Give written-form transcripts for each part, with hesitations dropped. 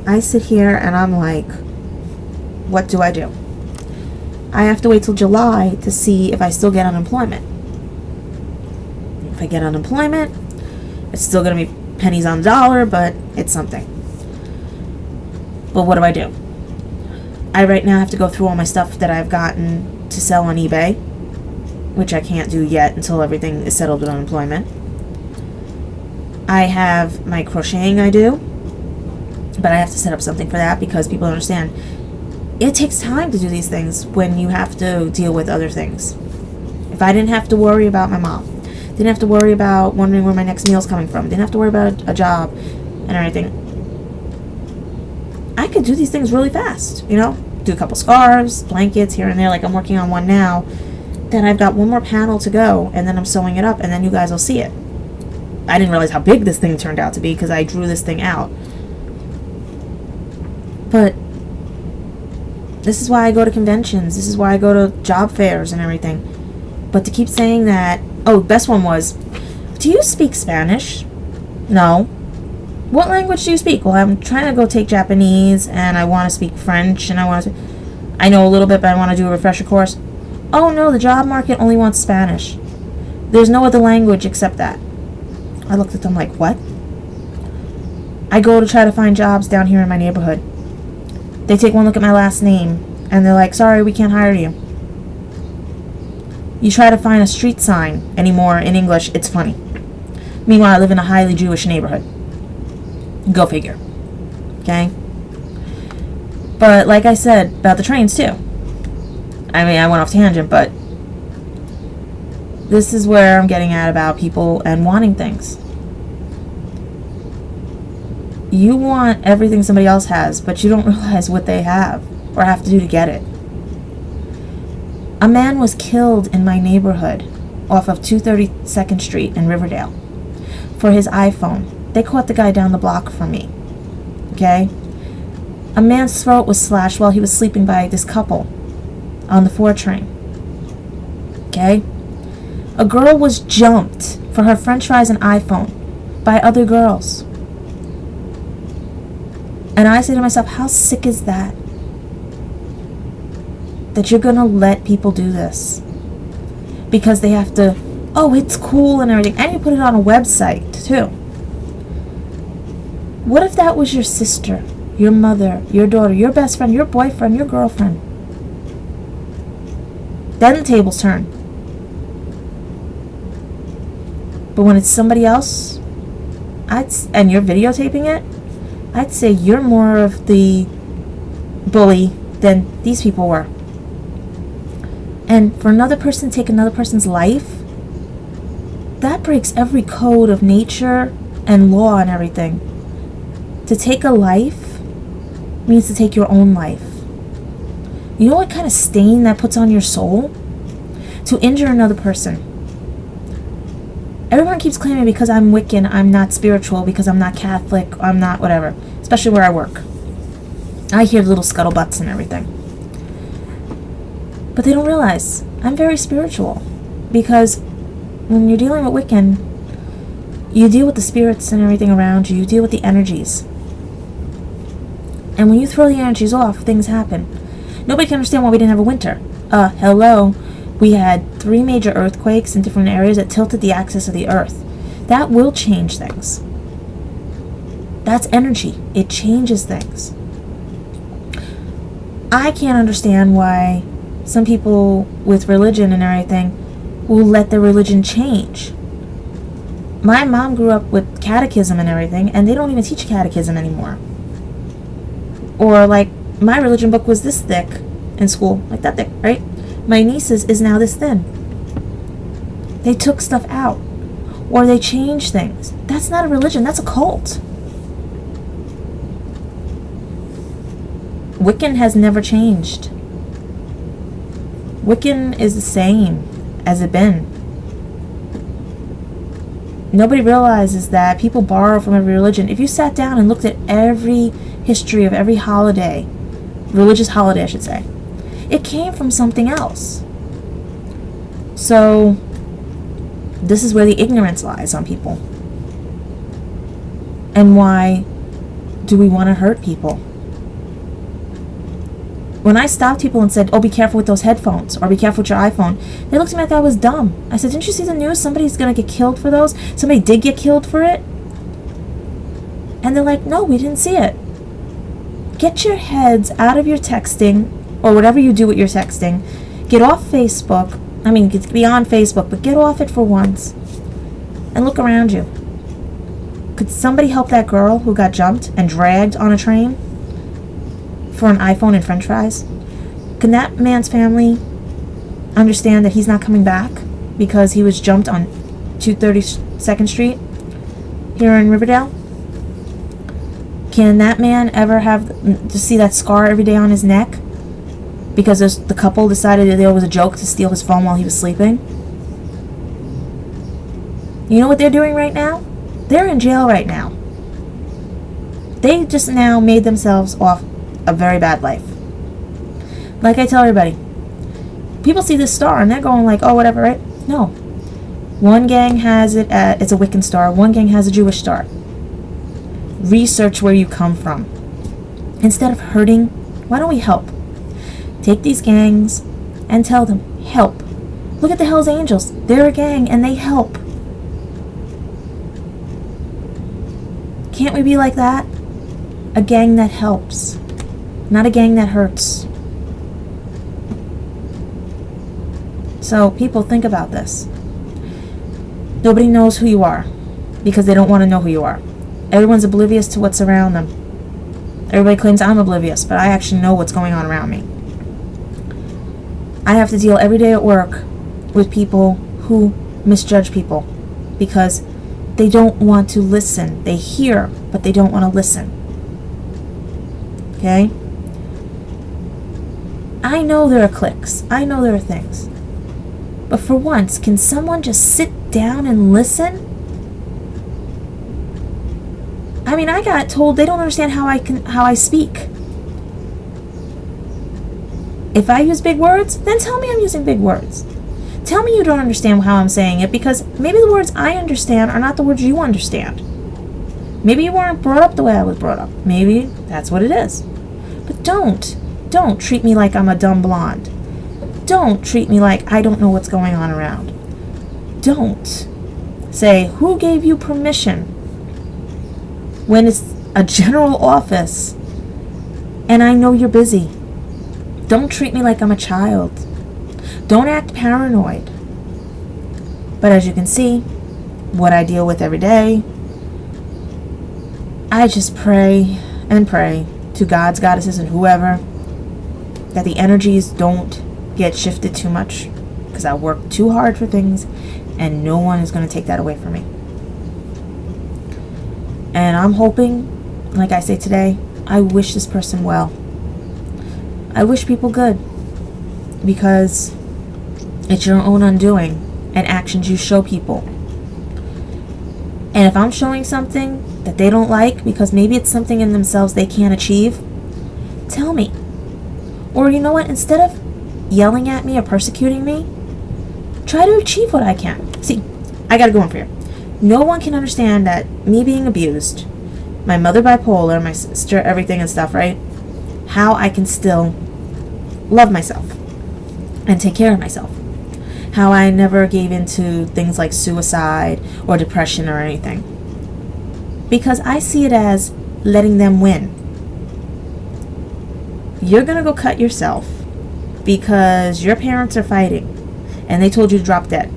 I sit here and I'm like, what do I do? I have to wait till July to see if I still get unemployment. If I get unemployment, it's still going to be pennies on the dollar, but it's something. But what do? I right now have to go through all my stuff that I've gotten to sell on eBay, which I can't do yet until everything is settled with unemployment. I have my crocheting I do, but I have to set up something for that because people don't understand. It takes time to do these things when you have to deal with other things. If I didn't have to worry about my mom, didn't have to worry about wondering where my next meal's coming from, didn't have to worry about a job and everything, I could do these things really fast, do a couple scarves, blankets here and there, like I'm working on one now. Then I've got one more panel to go, and then I'm sewing it up, and then you guys will see it. I didn't realize how big this thing turned out to be because I drew this thing out. But this is why I go to conventions. This is why I go to job fairs and everything. But to keep saying that, best one was, do you speak Spanish? No. What language do you speak? Well, I'm trying to go take Japanese, and I want to speak French, and I know a little bit, but I want to do a refresher course. Oh no, the job market only wants Spanish. There's no other language except that. I looked at them like, what? I go to try to find jobs down here in my neighborhood. They take one look at my last name, and they're like, sorry, we can't hire you. You try to find a street sign anymore in English, it's funny. Meanwhile, I live in a highly Jewish neighborhood. Go figure. Okay? But like I said about the trains too. I mean, I went off tangent, but this is where I'm getting at about people and wanting things. You want everything somebody else has, but you don't realize what they have or have to do to get it. A man was killed in my neighborhood off of 232nd Street in Riverdale for his iPhone. They caught the guy down the block from me. Okay? A man's throat was slashed while he was sleeping by this couple on the 4 train. Okay? A girl was jumped for her french fries and iPhone by other girls. And I say to myself, how sick is that? That you're going to let people do this. Because they have to, it's cool and everything. And you put it on a website, too. What if that was your sister, your mother, your daughter, your best friend, your boyfriend, your girlfriend? Then the tables turn. But when it's somebody else, and you're videotaping it, I'd say you're more of the bully than these people were. And for another person to take another person's life, that breaks every code of nature and law and everything. To take a life means to take your own life. You know what kind of stain that puts on your soul? To injure another person. Everyone keeps claiming because I'm Wiccan, I'm not spiritual, because I'm not Catholic, I'm not whatever. Especially where I work. I hear little scuttlebutts and everything. But they don't realize I'm very spiritual. Because when you're dealing with Wiccan, you deal with the spirits and everything around you. You deal with the energies. And when you throw the energies off, things happen. Nobody can understand why we didn't have a winter. Hello. We had 3 major earthquakes in different areas that tilted the axis of the earth. That will change things. That's energy. It changes things. I can't understand why some people with religion and everything will let their religion change. My mom grew up with catechism and everything, and they don't even teach catechism anymore. Or like, my religion book was this thick in school, like that thick, right? My niece's is now this thin. They took stuff out. Or they changed things. That's not a religion, that's a cult. Wiccan has never changed. Wiccan is the same as it been. Nobody realizes that people borrow from every religion. If you sat down and looked at every history of every holiday, religious holiday I should say, it came from something else. So this is where the ignorance lies on people. And why do we want to hurt people? When I stopped people and said, oh, be careful with those headphones, or be careful with your iPhone, they looked at me like I was dumb. I said, didn't you see the news? Somebody's going to get killed for those. Somebody did get killed for it. And they're like, no, we didn't see it. Get your heads out of your texting, or whatever you do with your texting. Get off Facebook. I mean, get beyond Facebook, but get off it for once. And look around you. Could somebody help that girl who got jumped and dragged on a train for an iPhone and french fries? Can that man's family understand that he's not coming back because he was jumped on 232nd Street here in Riverdale? Can that man ever have to see that scar every day on his neck because the couple decided that it was a joke to steal his phone while he was sleeping? You know what they're doing right now? They're in jail right now. They just now made themselves off a very bad life. Like I tell everybody, people see this star and they're going like, oh, whatever, right? No. One gang has it it's a Wiccan star. One gang has a Jewish star. Research where you come from. Instead of hurting, why don't we help? Take these gangs and tell them, help. Look at the Hells Angels. They're a gang and they help. Can't we be like that? A gang that helps, not a gang that hurts. So people, think about this. Nobody knows who you are because they don't want to know who you are. Everyone's oblivious to what's around them. Everybody claims I'm oblivious, but I actually know what's going on around me. I have to deal every day at work with people who misjudge people because they don't want to listen. They hear, but they don't want to listen. Okay? I know there are cliques. I know there are things. But for once, can someone just sit down and listen? I mean, I got told they don't understand how I speak. If I use big words, then tell me I'm using big words. Tell me you don't understand how I'm saying it, because maybe the words I understand are not the words you understand. Maybe you weren't brought up the way I was brought up. Maybe that's what it is. But don't treat me like I'm a dumb blonde. Don't treat me like I don't know what's going on around. Don't say, who gave you permission? When it's a general office and I know you're busy. Don't treat me like I'm a child. Don't act paranoid. But as you can see, what I deal with every day, I just pray and pray to gods, goddesses, and whoever that the energies don't get shifted too much, because I work too hard for things and no one is going to take that away from me. And I'm hoping, like I say today, I wish this person well. I wish people good, because it's your own undoing and actions you show people. And if I'm showing something that they don't like because maybe it's something in themselves they can't achieve, tell me. Or you know what, instead of yelling at me or persecuting me, try to achieve what I can. See, I gotta go on for you. No one can understand that me being abused, my mother bipolar, my sister everything and stuff, right? How I can still love myself and take care of myself. How I never gave into things like suicide or depression or anything. Because I see it as letting them win. You're gonna go cut yourself because your parents are fighting and they told you to drop dead.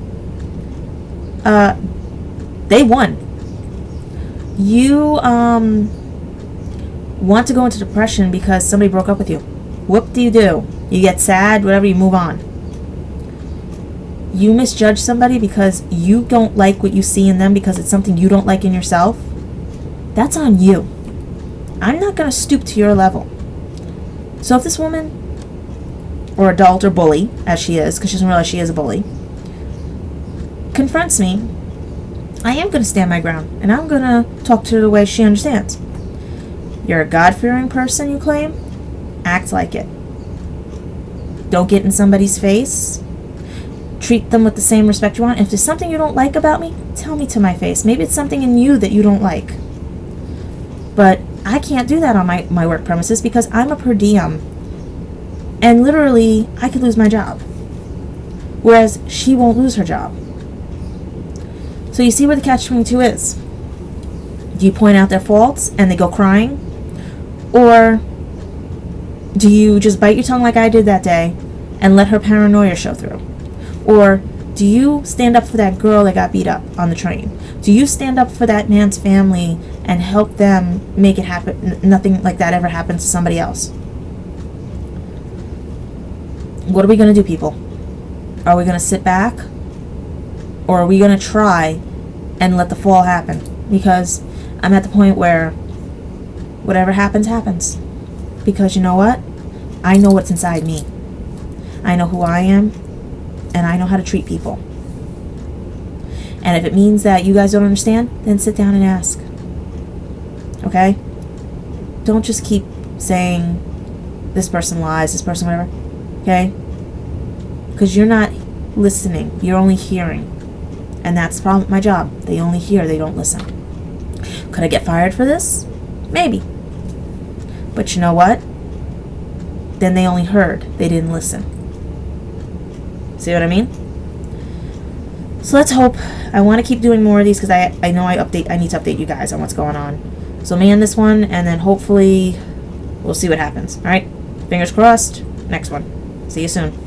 They won. You want to go into depression because somebody broke up with you. What do? You get sad, whatever, you move on. You misjudge somebody because you don't like what you see in them because it's something you don't like in yourself. That's on you. I'm not going to stoop to your level. So if this woman, or adult or bully, as she is, because she doesn't realize she is a bully, confronts me, I am going to stand my ground, and I'm going to talk to her the way she understands. You're a God-fearing person, you claim? Act like it. Don't get in somebody's face. Treat them with the same respect you want. If there's something you don't like about me, tell me to my face. Maybe it's something in you that you don't like. But I can't do that on my work premises because I'm a per diem. And literally, I could lose my job. Whereas she won't lose her job. So you see where the catch-22 is. Do you point out their faults and they go crying? Or do you just bite your tongue like I did that day and let her paranoia show through? Or do you stand up for that girl that got beat up on the train? Do you stand up for that man's family and help them make it happen? Nothing like that ever happens to somebody else. What are we going to do, people? Are we going to sit back? Or are we going to try and let the fall happen? Because I'm at the point where whatever happens, happens. Because you know what? I know what's inside me. I know who I am, and I know how to treat people. And if it means that you guys don't understand, then sit down and ask. Okay? Don't just keep saying, this person lies, this person whatever. Okay? Because you're not listening. You're only hearing. And that's the problem with my job. They only hear, they don't listen. Could I get fired for this? Maybe. But you know what? Then they only heard. They didn't listen. See what I mean? So let's hope. I want to keep doing more of these because I know I need to update you guys on what's going on. So man this one, and then hopefully we'll see what happens. Alright? Fingers crossed. Next one. See you soon.